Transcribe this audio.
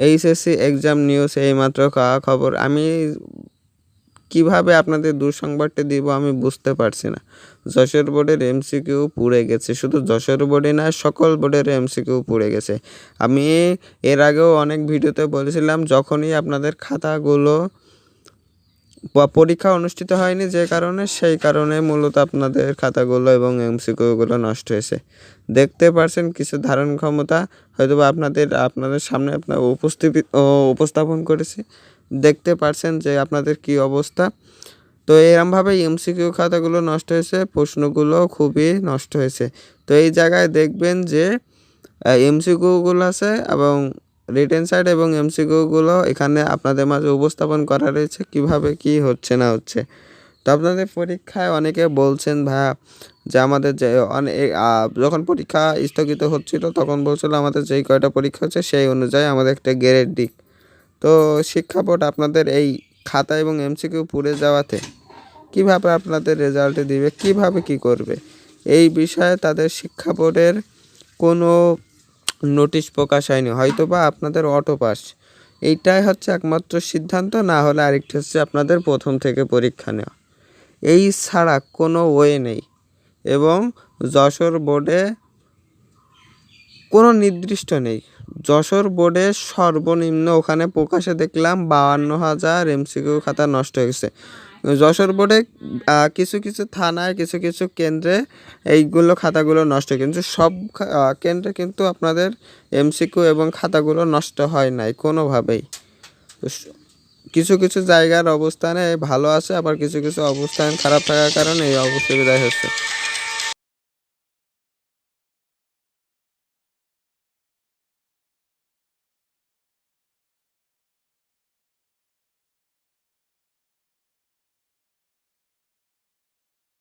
HSC exam news এইমাত্র খবর। আমি কিভাবে আপনাদের দুঃসংবাদটা দিব আমি বুঝতে পারছি না। যশোর বোর্ডের এমসিকিউ পুড়ে গেছে। শুধু যশোর বোর্ডে না, সকল বোর্ডের এমসিকিউ পুড়ে গেছে। আমি এর আগেও অনেক ভিডিওতে বলেছিলাম, যখনই আপনাদের খাতাগুলো পরীক্ষা অনুষ্ঠিত হয়নি যে কারণে, সেই কারণে মূলত আপনাদের খাতাগুলো এবং এমসিকিউগুলো নষ্ট হয়েছে। দেখতে পারছেন কিছু ধারণ ক্ষমতা হয়তোবা আপনাদের সামনে উপস্থাপন করেছি। দেখতে পারছেন যে আপনাদের কি অবস্থা। তো এরমভাবে এমসিকিউ খাতাগুলো নষ্ট হয়েছে, প্রশ্নগুলো খুবই নষ্ট হয়েছে। তো এই জায়গায় দেখবেন যে এমসিকিউগুলো আছে এবং রিটেন সাইড এবং এমসিকিউগুলো এখানে আপনাদের মাঝে উপস্থাপন করা রয়েছে, কিভাবে কি হচ্ছে না হচ্ছে। তো আপনাদের পরীক্ষায় অনেকে বলছেন ভাইয়া যে আমাদের যে যখন পরীক্ষা স্থগিত হচ্ছিল তখন বলছিল আমাদের যেই কয়টা পরীক্ষা হচ্ছে সেই অনুযায়ী আমাদের একটা গ্রেড দিক। তো শিক্ষা বোর্ড আপনাদের এই খাতা এবং এমসিকিউ পুড়ে যাওয়াতে কিভাবে আপনাদের রেজাল্টে দিবে, কিভাবে কি করবে, এই বিষয়ে তাদের শিক্ষা বোর্ডের কোনো নোটিশ প্রকাশ হয়নি। হয়তোবা আপনাদের অটো পাস, এইটাই হচ্ছে একমাত্র সিদ্ধান্ত। না হলে আরেকটি হচ্ছে আপনাদের প্রথম থেকে পরীক্ষা নেওয়া। এই ছাড়া কোনো ওয়ে নেই। এবং যশোর বোর্ডে কোনো নির্দিষ্ট নেই। যশোর বোর্ডে সর্বনিম্ন ওখানে প্রকাশে দেখলাম 52,000 এমসিকিউ খাতা নষ্ট হয়ে গেছে। যশোর বোর্ডে কিছু কিছু থানায়, কিছু কিছু কেন্দ্রে এইগুলো খাতাগুলো নষ্ট, কিন্তু সব কেন্দ্রে কিন্তু আপনাদের এমসিকিউ এবং খাতাগুলো নষ্ট হয় নাই কোনোভাবেই। কিছু কিছু জায়গার অবস্থানে ভালো আছে, আবার কিছু কিছু অবস্থান খারাপ থাকার কারণে এই অবস্থা বিদায় হচ্ছে।